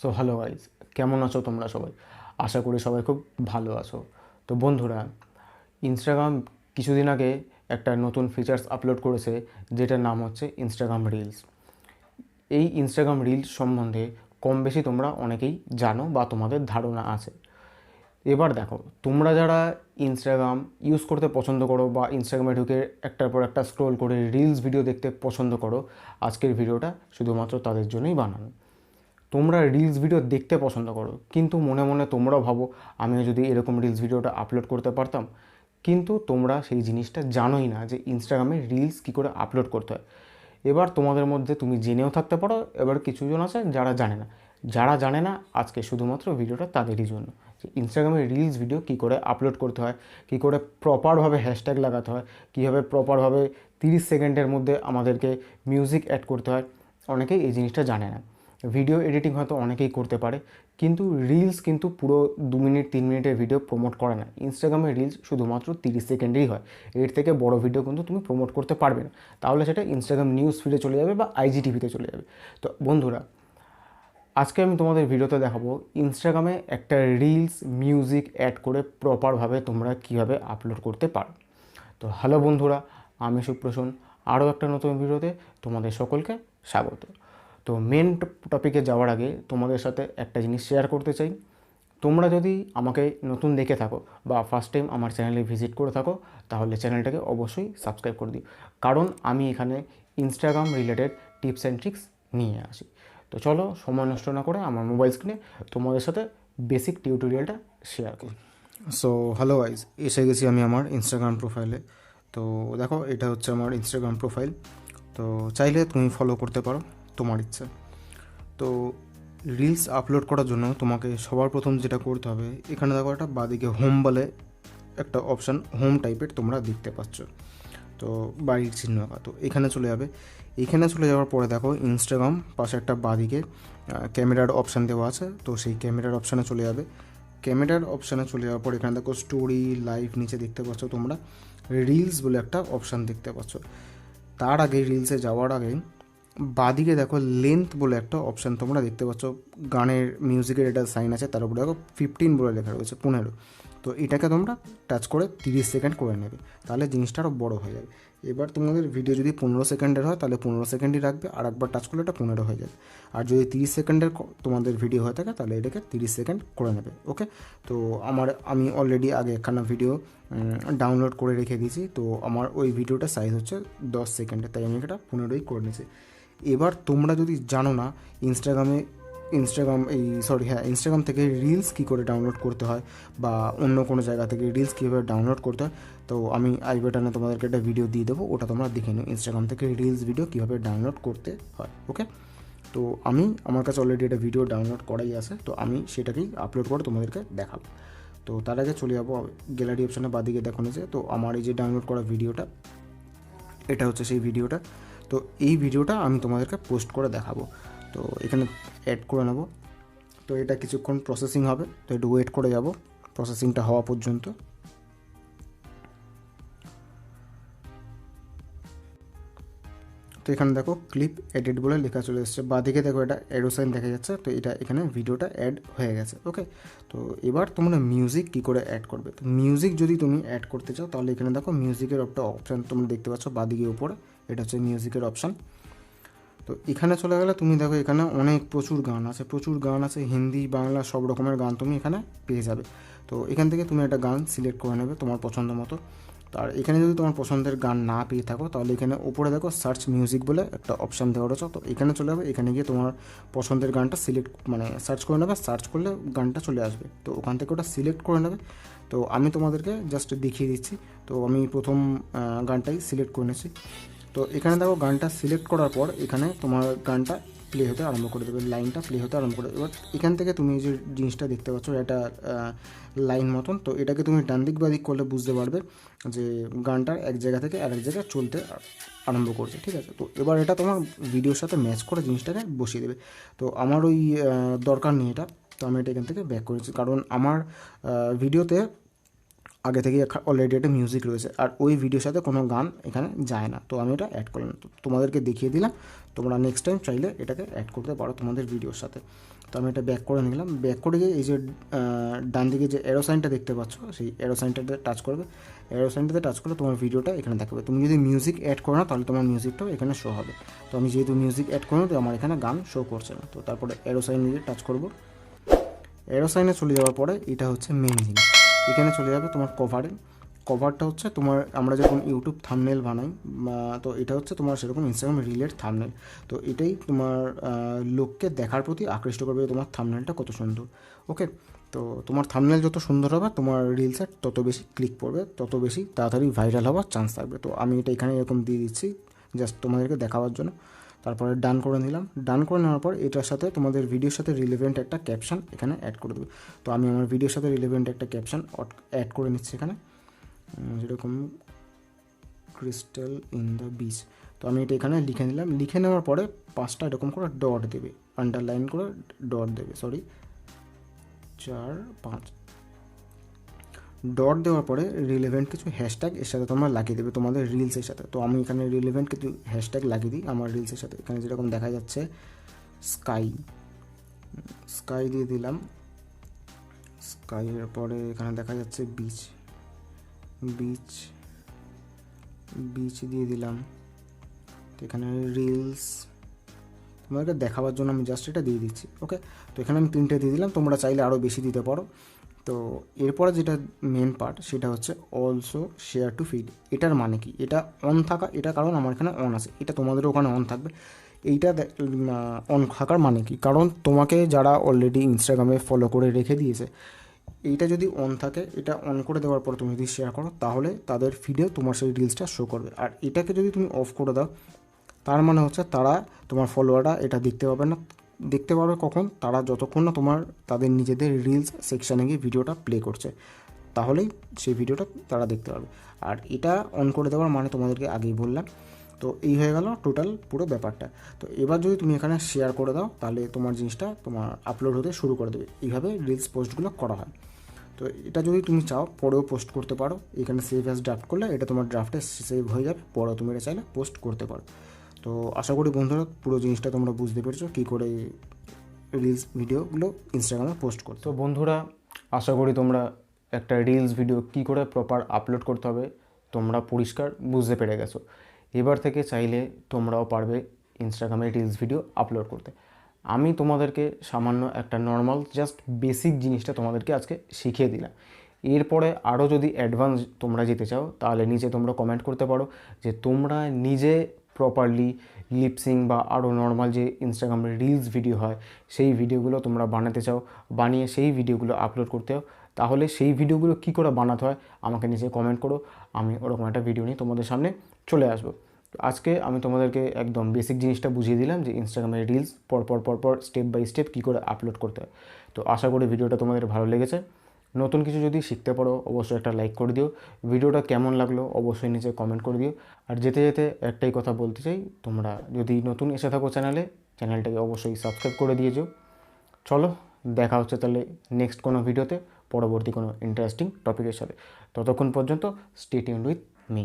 So hello guys, কেমন আছো তোমরা সবাই? আশা করি সবাই খুব ভালো আছো। তো বন্ধুরা, ইনস্টাগ্রাম কিছুদিন আগে একটা নতুন ফিচার্স আপলোড করেছে, যেটার নাম হচ্ছে ইনস্টাগ্রাম রিলস। এই ইনস্টাগ্রাম রিলস সম্বন্ধে কম বেশি তোমরা অনেকেই জানো বা তোমাদের ধারণা আছে। এবার দেখো, তোমরা যারা ইনস্টাগ্রাম ইউজ করতে পছন্দ করো বা ইনস্টাগ্রামে ঢুকে একটার পর একটা স্ক্রোল করে রিলস ভিডিও দেখতে পছন্দ করো, আজকের ভিডিওটা শুধুমাত্র তাদের জন্যই বানানো। তোমরা রিলস ভিডিও দেখতে পছন্দ করো, কিন্তু মনে মনে তোমরাও ভাবো আমিও যদি এরকম রিলস ভিডিওটা আপলোড করতে পারতাম, কিন্তু তোমরা সেই জিনিসটা জানোই না যে ইনস্টাগ্রামে রিলস কী করে আপলোড করতে হয়। এবার তোমাদের মধ্যে তুমি জেনেও থাকতে পারো, এবার কিছুজন আছে যারা জানে না। যারা জানে না, আজকে শুধুমাত্র ভিডিওটা তাদেরই জন্য, যে ইনস্টাগ্রামে রিলস ভিডিও কী করে আপলোড করতে হয়, কী করে প্রপারভাবে হ্যাশট্যাগ লাগাতে হয়, কীভাবে প্রপারভাবে 30 সেকেন্ডের মধ্যে আমাদেরকে মিউজিক অ্যাড করতে হয়। অনেকেই এই জিনিসটা জানে না। ভিডিও এডিটিং হয়তো অনেকেই করতে পারে, কিন্তু রিলস কিন্তু পুরো 2 মিনিট 3 মিনিটের ভিডিও প্রমোট করে না। ইনস্টাগ্রামে রিলস শুধুমাত্র 30 সেকেন্ডেরই হয়। এর থেকে বড় ভিডিও কিন্তু তুমি প্রমোট করতে পারবে না, তাহলে সেটা ইনস্টাগ্রাম নিউজ ফিডে চলে যাবে বা আইজিটিভিতে চলে যাবে। তো বন্ধুরা, আজকে আমি তোমাদের ভিডিওতে দেখাবো ইনস্টাগ্রামে একটা রিলস মিউজিক অ্যাড করে প্রপারভাবে তোমরা কীভাবে আপলোড করতে পারো। তো হ্যালো বন্ধুরা, আমি সুপ্রসুন, আরও একটা নতুন ভিডিওতে তোমাদের সকলকে স্বাগত। তো মেন টপিকে যাওয়ার আগে তোমাদের সাথে একটা জিনিস শেয়ার করতে চাই। তোমরা যদি আমাকে নতুন দেখে থাকো বা ফার্স্ট টাইম আমার চ্যানেলে ভিজিট করে থাকো, তাহলে চ্যানেলটাকে অবশ্যই সাবস্ক্রাইব করে দিও, কারণ আমি এখানে Instagram related tips and tricks নিয়ে আসি। তো চলো, সময় নষ্ট না করে আমার মোবাইল স্ক্রিনে তোমাদের সাথে বেসিক টিউটোরিয়ালটা শেয়ার করি। সো হ্যালো গাইজ, এসে গেছি আমি আমার ইনস্টাগ্রাম প্রোফাইলে। তো দেখো, এটা হচ্ছে আমার ইনস্টাগ্রাম প্রোফাইল। তো চাইলে তুমি ফলো করতে পারো, তোমার ইচ্ছা। তো রিলস আপলোড করার জন্য তোমাকে সবার প্রথম যেটা করতে হবে, এখানে দেখো একটা বাদিকে হোম বলে একটা অপশান, হোম টাইপের তোমরা দেখতে পাচ্ছ। তো বাড়ির চিহ্ন আঁকা, তো এখানে চলে যাবে। এখানে চলে যাওয়ার পরে দেখো ইনস্টাগ্রাম পাশে একটা বাদিকে ক্যামেরার অপশান দেওয়া আছে, তো সেই ক্যামেরার অপশানে চলে যাবে। ক্যামেরার অপশানে চলে যাওয়ার পর এখানে দেখো স্টোরি, লাইভ, নিচে দেখতে পাচ্ছ তোমরা রিলস বলে একটা অপশান দেখতে পাচ্ছ। তার আগে রিলসে যাওয়ার আগে বাদিকে দেখো লেন্থ বলে একটা অপশান তোমরা দেখতে পাচ্ছ। গানের মিউজিকের এটা সাইন আছে, তার উপরে দেখো 15 বলে লেখা রয়েছে, 15। তো এটাকে তোমরা টাচ করে 30 সেকেন্ড করে নেবে, তাহলে জিনিসটা আরও বড়ো হয়ে যাবে। এবার তোমাদের ভিডিও যদি 15 সেকেন্ডের হয়, তাহলে 15 সেকেন্ডই রাখবে, আর একবার টাচ করলে এটা 15 হয়ে যাবে। আর যদি 30 সেকেন্ডের তোমাদের ভিডিও হয়ে থাকে, তাহলে এটাকে 30 সেকেন্ড করে নেবে। ওকে, তো আমি অলরেডি আগে একখানা ভিডিও ডাউনলোড করে রেখে দিয়েছি, তো আমার ওই ভিডিওটা সাইজ হচ্ছে 10 সেকেন্ডে, তাই আমি এটা 15ই করে নিয়েছি। এবার তোমরা যদি জানো না ইনস্টাগ্রাম থেকে রিলস কী করে ডাউনলোড করতে হয়, বা অন্য কোনো জায়গা থেকে রিলস কীভাবে ডাউনলোড করতে হয়, তো আমি আই বাটনে তোমাদেরকে একটা ভিডিও দিয়ে দেবো, ওটা তোমরা দেখে নিও ইনস্টাগ্রাম থেকে রিলস ভিডিও কীভাবে ডাউনলোড করতে হয়। ওকে, তো আমার কাছে অলরেডি একটা ভিডিও ডাউনলোড করাই আছে, তো আমি সেটাকেই আপলোড করে তোমাদেরকে দেখাবো। তো তার আগে চলে যাবো গ্যালারি অপশানে বাদিকে দেখো নিচে, তো আমার এই যে ডাউনলোড করা ভিডিওটা, এটা হচ্ছে সেই ভিডিওটা। তো এই ভিডিওটা আমি তোমাদেরকে পোস্ট করে দেখাবো। তো এখানে অ্যাড করে নেব। তো এটা কিছুক্ষণ প্রসেসিং হবে, তো একটু ওয়েট করে যাব প্রসেসিংটা হওয়া পর্যন্ত। তো এখানে দেখো ক্লিপ এডিট বলে লেখা চলে এসেছে, বাঁদিকে দেখো এটা অ্যারো সাইন দেখা যাচ্ছে, তো এটা এখানে ভিডিওটা অ্যাড হয়ে গেছে। ওকে, তো এবার তোমরা মিউজিক কী করে অ্যাড করবে। তো মিউজিক যদি তুমি অ্যাড করতে চাও, তাহলে এখানে দেখো মিউজিকের একটা অপশান তোমরা দেখতে পাচ্ছ বাঁদিকে উপরে, এটা হচ্ছে মিউজিকের অপশান। তো এখানে চলে গেলে তুমি দেখো এখানে প্রচুর গান আছে, হিন্দি বাংলা সব রকমের গান তুমি এখানে পেয়ে যাবে। তো এখান থেকে তুমি একটা গান সিলেক্ট করে নেবে তোমার পছন্দ মতো। আর এখানে যদি তোমার পছন্দের গান না পেয়ে থাকো, তাহলে এখানে উপরে দেখো সার্চ মিউজিক বলে একটা অপশান দেওয়া রয়েছে, তো এখানে চলে যাবে। এখানে গিয়ে তোমার পছন্দের গানটা সার্চ করে নেবে, সার্চ করলে গানটা চলে আসবে, তো ওখান থেকে ওটা সিলেক্ট করে নেবে। তো আমি তোমাদেরকে জাস্ট দেখিয়ে দিচ্ছি। তো আমি প্রথম গানটাই সিলেক্ট করে নিয়েছি। তো এখানে দেখো গানটা সিলেক্ট করার পর এখানে তোমার গানটা প্লে হতে আরম্ভ করে দেবে, লাইনটা প্লে হতে আরম্ভ করে দেবে। এবার এখান থেকে তুমি যে জিনিসটা দেখতে পাচ্ছ, এটা লাইন মতন, তো এটাকে তুমি ডান দিক বা দিক করলে বুঝতে পারবে যে গানটা এক জায়গা থেকে আরেক জায়গায় চলতে আরম্ভ করছে। ঠিক আছে, তো এবার এটা তোমার ভিডিওর সাথে ম্যাচ করে জিনিসটাকে বসিয়ে দেবে। তো আমার ওই দরকার নেই এটা, তো আমি এটা এখান থেকে ব্যাক করেছি, কারণ আমার ভিডিওতে আগে থেকে অলরেডি একটা মিউজিক রয়েছে, আর ওই ভিডিওর সাথে কোনো গান এখানে যায় না। তো আমি এটা অ্যাড করলাম, তো তোমাদেরকে দেখিয়ে দিলাম, তোমরা নেক্সট টাইম চাইলে এটাকে অ্যাড করতে পারো তোমাদের ভিডিওর সাথে। তো আমি এটা ব্যাক করে নিলাম, ব্যাক করে গিয়ে এই যে ডান দিকে যে অ্যারো সাইনটা দেখতে পাচ্ছ, সেই অ্যারো সাইনটাতে টাচ করবে। অ্যারো সাইনটাতে টাচ করলে তোমার ভিডিওটা এখানে দেখাবে। তুমি যদি মিউজিক অ্যাড করো না তাহলে তোমার মিউজিকটাও এখানে শো হবে। তো আমি যেহেতু মিউজিক অ্যাড করি তো আমার এখানে গান শো করছে না। তো তারপরে অ্যারো সাইন দিয়ে টাচ করবো। অ্যারো সাইনে চলে যাওয়ার পরে এটা হচ্ছে মেন জিনিস, এখানে চলে যাবে তোমার কভারে। কভারটা হচ্ছে তোমার, আমরা যখন ইউটিউব থাম্বনেল বানাই, তো এটা হচ্ছে তোমার সেরকম ইনস্টাগ্রাম রিলের থাম্বনেল। তো এটাই তোমার লোককে দেখার প্রতি আকৃষ্ট করবে তোমার থাম্বনেলটা কত সুন্দর। ওকে, তো তোমার থাম্বনেল যত সুন্দর হবে তোমার রিলসের তত বেশি ক্লিক পড়বে, তত বেশি তাড়াতাড়ি ভাইরাল হওয়ার চান্স থাকবে। তো আমি এটা এখানে এরকম দিয়ে দিচ্ছি জাস্ট তোমাদেরকে দেখাবার জন্য। তারপরে ডান করে নিলাম। ডান করে নেওয়ার পর এটার সাথে তোমাদের ভিডিওর সাথে রিলেভেন্ট একটা ক্যাপশন এখানে অ্যাড করে দেবে। তো আমি আমার ভিডিওর সাথে রিলেভেন্ট একটা ক্যাপশন অ্যাড করে নিচ্ছি এখানে, যেরকম ক্রিস্টাল ইন দ্য বিচ। তো আমি এটা এখানে লিখে নিলাম। লিখে নেওয়ার পরে 5টা এরকম করে ডট দেবে, আন্ডারলাইন করে ডট দেবে, 4 5 ডট দেওয়ার পরে রিলেভেন্ট কিছু হ্যাশট্যাগ এর সাথে তোমরা লাগিয়ে দেবে তোমাদের রিলসের সাথে। তো আমি এখানে রিলেভেন্ট কিছু হ্যাশট্যাগ লাগিয়ে দিই আমার রিলসের সাথে। এখানে যেরকম দেখা যাচ্ছে স্কাই দিয়ে দিলাম। স্কাইয়ের পরে এখানে দেখা যাচ্ছে বিচ দিয়ে দিলাম। তো এখানে রিলস তোমাদেরকে দেখাবার জন্য আমি জাস্ট এটা দিয়ে দিচ্ছি। ওকে, তো এখানে আমি 3টে দিয়ে দিলাম, তোমরা চাইলে আরও বেশি দিতে পারো। তো এরপরে যেটা মেন পার্ট সেটা হচ্ছে অলসো শেয়ার টু ফিড। এটার মানে কি, এটা অন থাকা, এটা কারণ আমার এখানে অন আছে, এটা তোমাদেরও ওখানে অন থাকবে। এইটা অন থাকার মানে কি, কারণ তোমাকে যারা অলরেডি ইনস্টাগ্রামে ফলো করে রেখে দিয়েছে, এইটা যদি অন থাকে, এটা অন করে দেওয়ার পর তুমি যদি শেয়ার করো তাহলে তাদের ফিডে তোমার সেই রিলসটা শো করবে। আর এটাকে যদি তুমি অফ করে দাও তার মানে হচ্ছে তারা, তোমার ফলোয়াররা এটা দেখতে পাবে না। দেখতে পাবে কখন, তারা যতক্ষণ না তোমার তাদের নিজেদের রিলস সেকশানে গিয়ে ভিডিওটা প্লে করছে, তাহলেই সেই ভিডিওটা তারা দেখতে পাবে। আর এটা অন করে দেওয়ার মানে তোমাদেরকে আগেই বললাম। তো এই হয়ে গেল টোটাল পুরো ব্যাপারটা। তো এবার যদি তুমি এখানে শেয়ার করে দাও তাহলে তোমার জিনিসটা তোমার আপলোড হতে শুরু করে দেবে। এইভাবে রিলস পোস্টগুলো করা হয়। তো এটা যদি তুমি চাও পরেও পোস্ট করতে পারো, এখানে সেভ অ্যাজ ড্রাফট করলে এটা তোমার ড্রাফটে সেভ হয়ে যাবে, পরেও তুমি এটা চাইলে পোস্ট করতে পারো। তো আশা করি বন্ধুরা পুরো জিনিসটা তোমরা বুঝতে পেরেছো কী করে রিলস ভিডিওগুলো ইনস্টাগ্রামে পোস্ট করতে। তো বন্ধুরা আশা করি তোমরা একটা রিলস ভিডিও কী করে প্রপার আপলোড করতে হবে তোমরা পরিষ্কার বুঝতে পেরে গেছো। এবার থেকে চাইলে তোমরাও পারবে ইনস্টাগ্রামে রিলস ভিডিও আপলোড করতে। আমি তোমাদেরকে সামান্য একটা নর্মাল জাস্ট বেসিক জিনিসটা তোমাদেরকে আজকে শিখিয়ে দিলাম। এরপরে আরও যদি অ্যাডভান্স তোমরা যেতে চাও তাহলে নিচে তোমরা কমেন্ট করতে পারো যে তোমরা নিজে প্রপারলি লিপসিং বা আরও নর্মাল যে ইনস্টাগ্রামে রিলস ভিডিও হয় সেই ভিডিওগুলো তোমরা বানাতে চাও, বানিয়ে সেই ভিডিওগুলো আপলোড করতে চাও, তাহলে সেই ভিডিওগুলো কী করে বানাতে হয় আমাকে নিচে কমেন্ট করো। আমি ওরকম একটা ভিডিও নিয়ে তোমাদের সামনে চলে আসবো। আজকে আমি তোমাদেরকে একদম বেসিক জিনিসটা বুঝিয়ে দিলাম যে ইনস্টাগ্রামে রিলস পরপর স্টেপ বাই স্টেপ কী করে আপলোড করতে হয়। তো আশা করি ভিডিওটা তোমাদের ভালো লেগেছে। নতুন কিছু যদি শিখতে পারো অবশ্যই একটা লাইক করে দিও। ভিডিওটা কেমন লাগলো অবশ্যই নিচে কমেন্ট করে দিও। আর যেতে যেতে একটাই কথা বলতে চাই, তোমরা যদি নতুন এসে থাকো চ্যানেলটাকে অবশ্যই সাবস্ক্রাইব করে দিয়েছো। চলো দেখা হচ্ছে তাহলে নেক্সট কোনো ভিডিওতে, পরবর্তী কোনো ইন্টারেস্টিং টপিকের সাথে। ততক্ষণ পর্যন্ত স্টে টিউনড উইথ মি।